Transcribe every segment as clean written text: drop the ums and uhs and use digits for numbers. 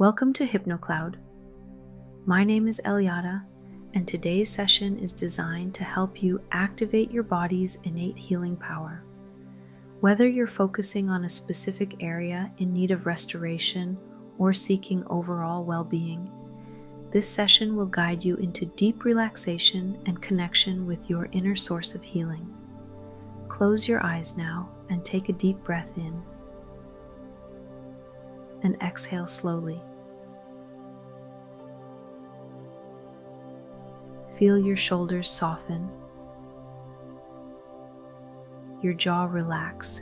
Welcome to HypnoCloud. My name is Elyada, and today's session is designed to help you activate your body's innate healing power. Whether you're focusing on a specific area in need of restoration or seeking overall well-being, this session will guide you into deep relaxation and connection with your inner source of healing. Close your eyes now and take a deep breath in, and exhale slowly. Feel your shoulders soften, your jaw relax,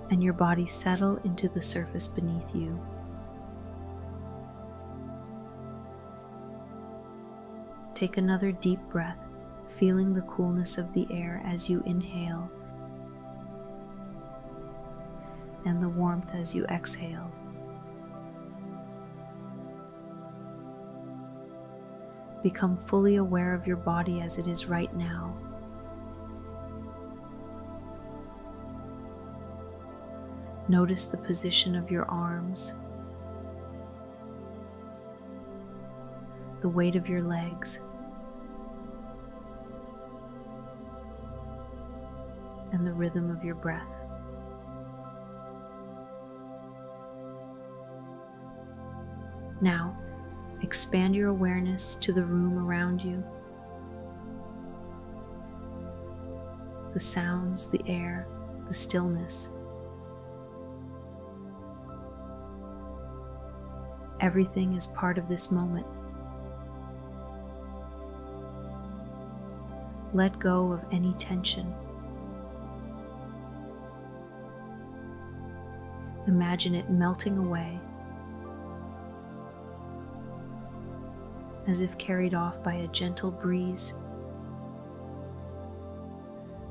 and your body settle into the surface beneath you. Take another deep breath, feeling the coolness of the air as you inhale and the warmth as you exhale. Become fully aware of your body as it is right now. Notice the position of your arms, the weight of your legs, and the rhythm of your breath. Now, expand your awareness to the room around you. The sounds, the air, the stillness. Everything is part of this moment. Let go of any tension. Imagine it melting away, as if carried off by a gentle breeze.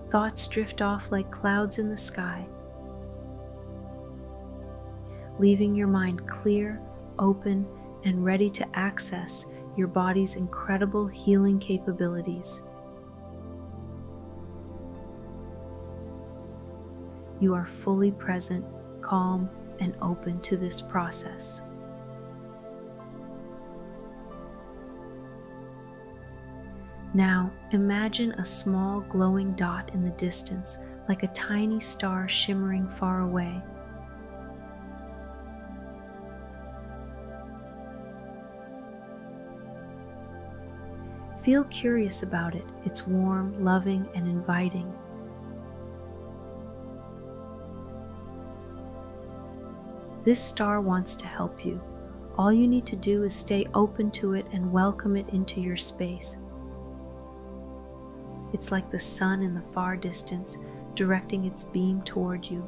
Thoughts drift off like clouds in the sky, leaving your mind clear, open, and ready to access your body's incredible healing capabilities. You are fully present, calm, and open to this process. Now, imagine a small glowing dot in the distance, like a tiny star shimmering far away. Feel curious about it. It's warm, loving, and inviting. This star wants to help you. All you need to do is stay open to it and welcome it into your space. It's like the sun in the far distance, directing its beam toward you.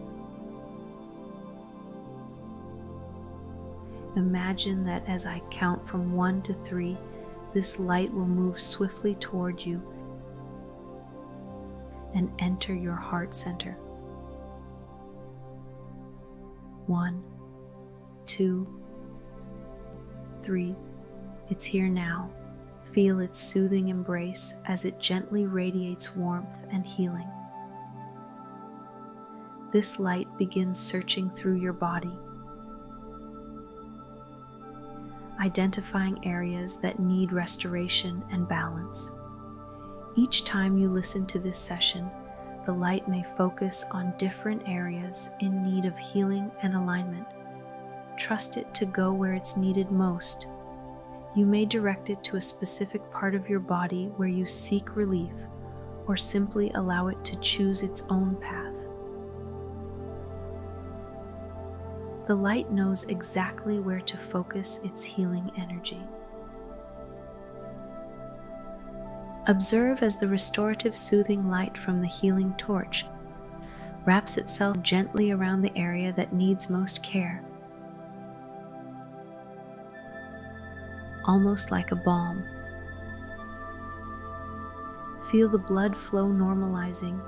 Imagine that as I count from 1 to 3, this light will move swiftly toward you and enter your heart center. 1, 2, 3. It's here now. Feel its soothing embrace as it gently radiates warmth and healing. This light begins searching through your body, identifying areas that need restoration and balance. Each time you listen to this session, the light may focus on different areas in need of healing and alignment. Trust it to go where it's needed most. You may direct it to a specific part of your body where you seek relief, or simply allow it to choose its own path. The light knows exactly where to focus its healing energy. Observe as the restorative, soothing light from the healing torch wraps itself gently around the area that needs most care, almost like a balm. Feel the blood flow normalizing.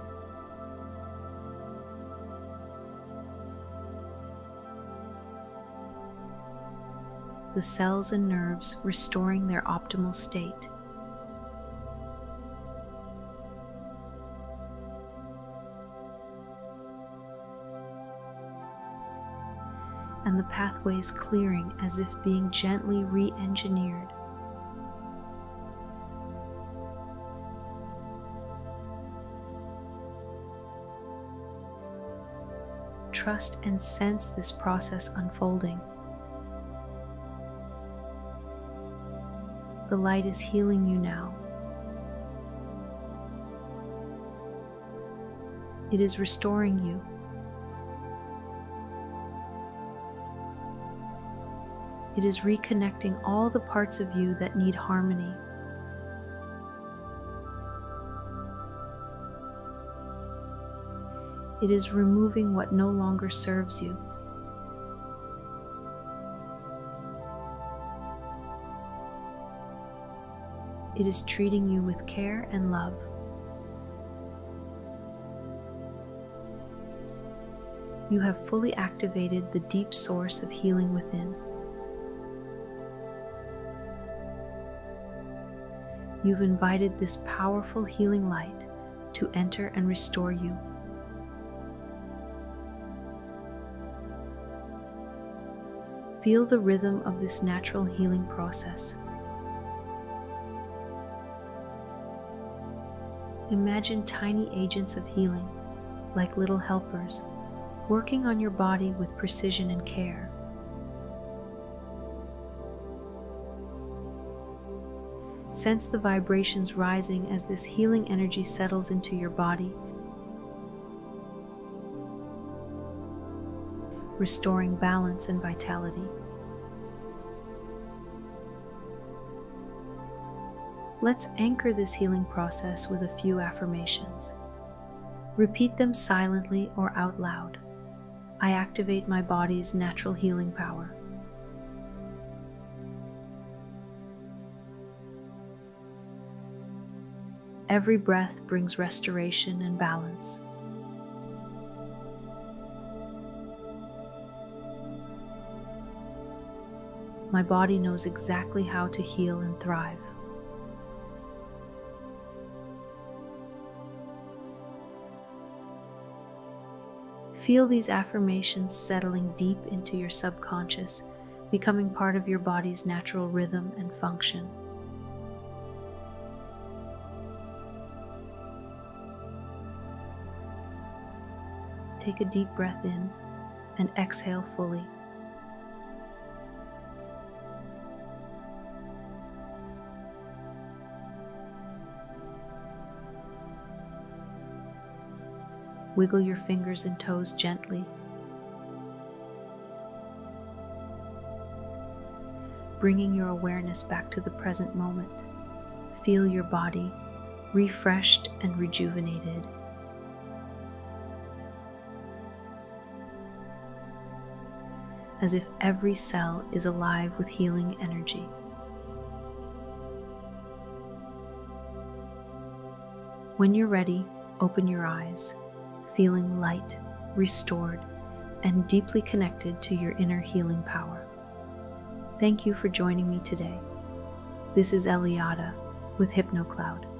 The cells and nerves restoring their optimal state. and the pathways clearing as if being gently re-engineered. Trust and sense this process unfolding. The light is healing you now. It is restoring you. It is reconnecting all the parts of you that need harmony. It is removing what no longer serves you. It is treating you with care and love. You have fully activated the deep source of healing within. You've invited this powerful healing light to enter and restore you. Feel the rhythm of this natural healing process. Imagine tiny agents of healing, like little helpers, working on your body with precision and care. Sense the vibrations rising as this healing energy settles into your body, restoring balance and vitality. Let's anchor this healing process with a few affirmations. Repeat them silently or out loud. I activate my body's natural healing power. Every breath brings restoration and balance. My body knows exactly how to heal and thrive. Feel these affirmations settling deep into your subconscious, becoming part of your body's natural rhythm and function. Take a deep breath in and exhale fully. Wiggle your fingers and toes gently. Bringing your awareness back to the present moment. Feel your body refreshed and rejuvenated. As if every cell is alive with healing energy. When you're ready, open your eyes, feeling light, restored, and deeply connected to your inner healing power. Thank you for joining me today. This is Elyada with HypnoCloud.